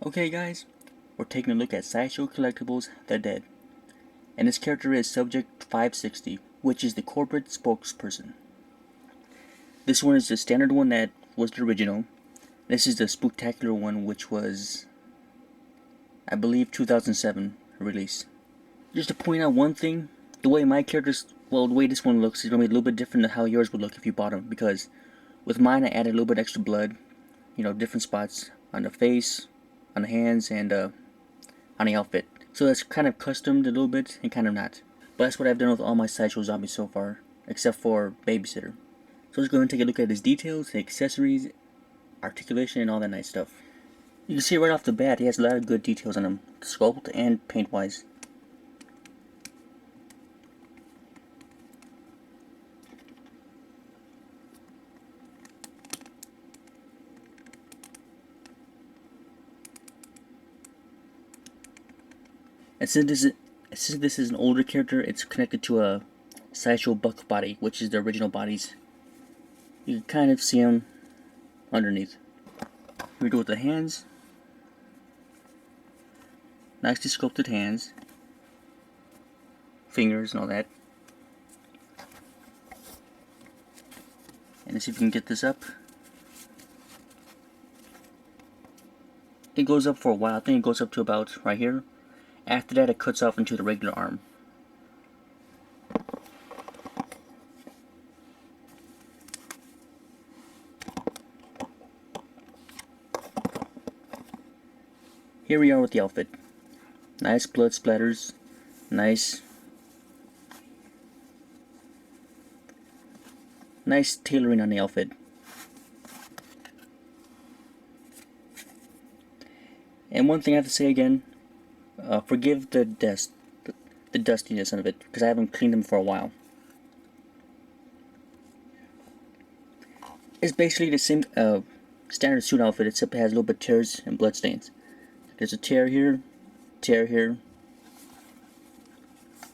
Okay guys, we're taking a look at Sideshow Collectibles The Dead, and its character is Subject 560, which is the corporate spokesperson. This one is the standard one that was the original. This is the spectacular one, which was, I believe, 2007 release. Just to point out one thing, the way my characters, well, the way this one looks is going to be a little bit different than how yours would look if you bought them, because with mine I added a little bit extra blood, different spots on the face, on the hands, and on the outfit. So that's kind of customed a little bit and kind of not. But that's what I've done with all my Sideshow zombies so far, except for Babysitter. So let's go ahead and take a look at his details, the accessories, articulation, and all that nice stuff. You can see right off the bat he has a lot of good details on him, sculpt and paint wise. And since this is an older character, it's connected to a Sideshow buck body, which is the original bodies. You can kind of see them underneath. Here we go with the hands. Nicely sculpted hands. Fingers and all that. And let's see if we can get this up. It goes up for a while. I think it goes up to about right here. After that, it cuts off into the regular arm. Here we are with the outfit. Nice blood splatters. Nice tailoring on the outfit. And one thing I have to say again, forgive the dustiness of it, because I haven't cleaned them for a while. It's basically the same standard suit outfit, except it has a little bit of tears and blood stains. There's a tear here, tear here.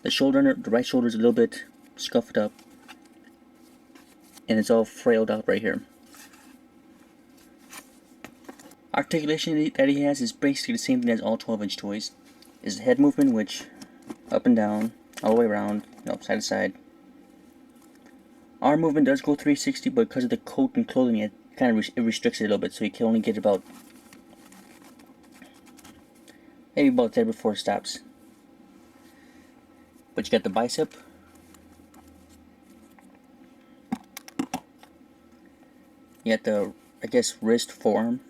The right shoulder is a little bit scuffed up, and it's all frailed out right here. Articulation that he has is basically the same thing as all 12-inch toys. Is the head movement, which up and down, all the way around, side to side. Arm movement does go 360, but because of the coat and clothing, it kind of restricts it a little bit, so you can only get about maybe about there before it stops. But you got the bicep. You got the, I guess, wrist, forearm.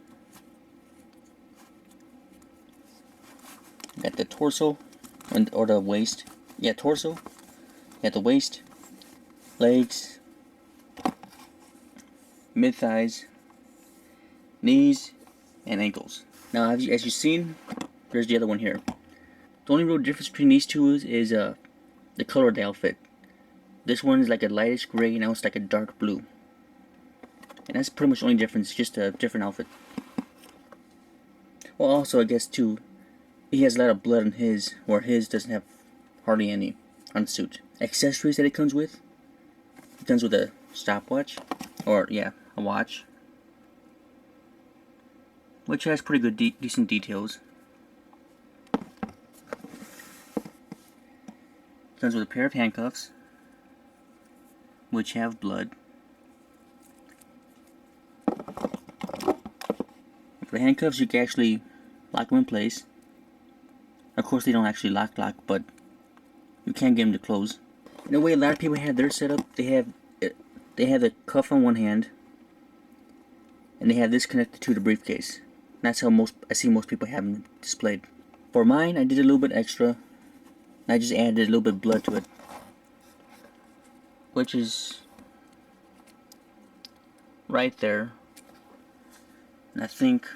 You got the torso, or the waist. Yeah, torso. You got the waist, legs, mid thighs, knees, and ankles. Now, as you've seen, there's the other one here. The only real difference between these two is the color of the outfit. This one is like a lightish gray, and now it's like a dark blue. And that's pretty much the only difference, just a different outfit. Well, also, I guess, too, he has a lot of blood on his, where his doesn't have hardly any on the suit. Accessories that it comes with. It comes with a stopwatch, or yeah, a watch, which has pretty good, decent details. Comes with a pair of handcuffs, which have blood. For the handcuffs, you can actually lock them in place. Of course, they don't actually lock, but you can get them to close. In a way, a lot of people have their setup. They have the cuff on one hand, and they have this connected to the briefcase. That's how I see most people have them displayed. For mine, I did a little bit extra. I just added a little bit of blood to it, which is right there. And I think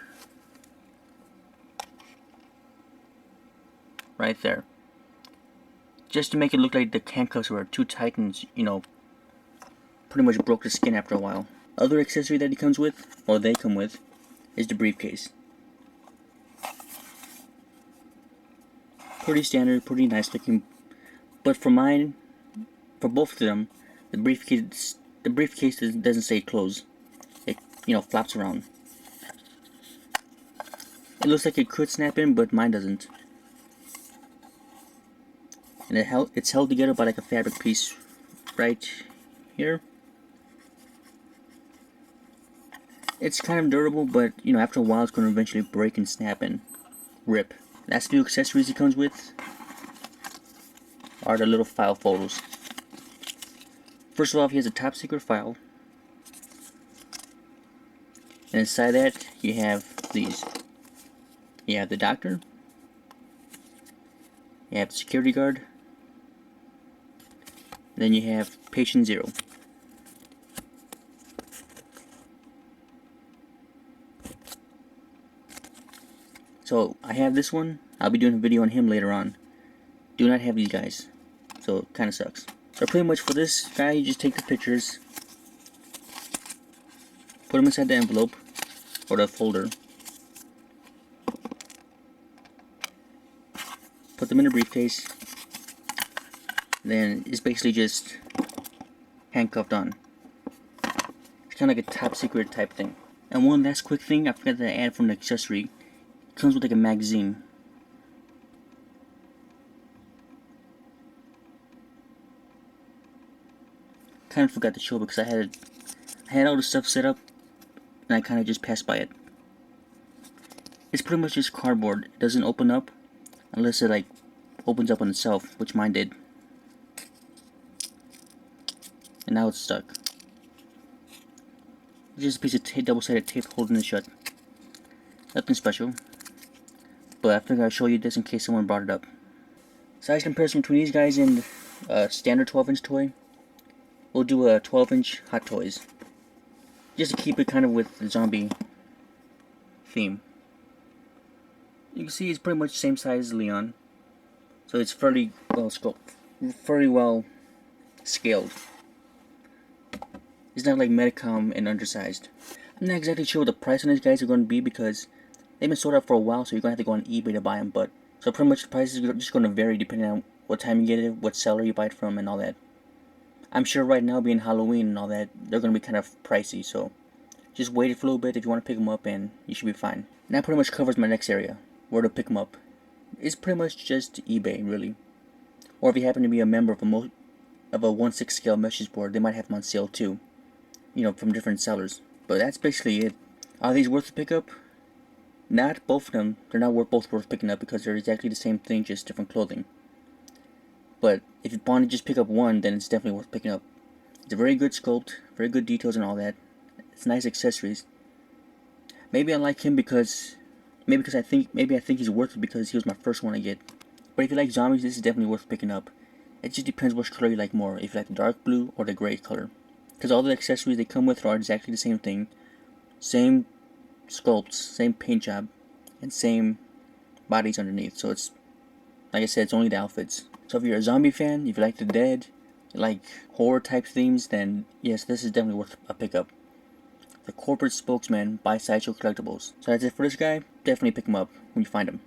right there, just to make it look like the handcuffs were too tight and pretty much broke the skin after a while. Other accessory that he comes with, or they come with, is the briefcase. Pretty standard, pretty nice looking, but for both of them, the briefcase doesn't say close. It flops around. It looks like it could snap in, but mine doesn't. And it's held together by like a fabric piece right here. It's kind of durable, but you know, after a while it's going to eventually break and snap and rip. Last few accessories it comes with are the little file folders. First of all, here's a top secret file. And inside that, you have these. You have the doctor. You have the security guard. Then you have patient 0. So I have this one. I'll be doing a video on him later on. Do not have these guys. So it kind of sucks. So pretty much for this guy, you just take the pictures, put them inside the envelope or the folder, put them in a briefcase, then it's basically just handcuffed on. It's kind of like a top secret type thing. And one last quick thing I forgot to add from the accessory. It comes with like a magazine. Kind of forgot to show because I had all the stuff set up and I kind of just passed by it. It's pretty much just cardboard. It doesn't open up unless it like opens up on itself, which mine did. And now it's stuck. It's just a piece of double-sided tape holding it shut. Nothing special, but I figured I'd show you this in case someone brought it up. Size comparison between these guys and a standard 12-inch toy. We'll do a 12-inch Hot Toys, just to keep it kind of with the zombie theme. You can see it's pretty much the same size as Leon, so it's fairly well scaled. It's not like Medicom and undersized. I'm not exactly sure what the price on these guys are going to be because they've been sold out for a while, so you're going to have to go on eBay to buy them. But so pretty much the price is just going to vary depending on what time you get it, what seller you buy it from, and all that. I'm sure right now, being Halloween and all that, they're going to be kind of pricey, so just wait it for a little bit if you want to pick them up and you should be fine. And that pretty much covers my next area, where to pick them up. It's pretty much just eBay, really. Or if you happen to be a member of a 1/6 scale message board, they might have them on sale too. You know, from different sellers. But that's basically it. Are these worth the pickup? Not both of them. They're not both worth picking up because they're exactly the same thing, just different clothing. But if you want to just pick up one, then it's definitely worth picking up. It's a very good sculpt, very good details and all that. It's nice accessories. Maybe I like him because I think he's worth it because he was my first one to get. But if you like zombies, this is definitely worth picking up. It just depends which color you like more. If you like the dark blue or the gray color. Because all the accessories they come with are exactly the same thing. Same sculpts, same paint job, and same bodies underneath. So it's, like I said, it's only the outfits. So if you're a zombie fan, if you like the dead, you like horror type themes, then yes, this is definitely worth a pickup. The Coperate Spokesman by Sideshow Collectibles. So that's it for this guy. Definitely pick him up when you find him.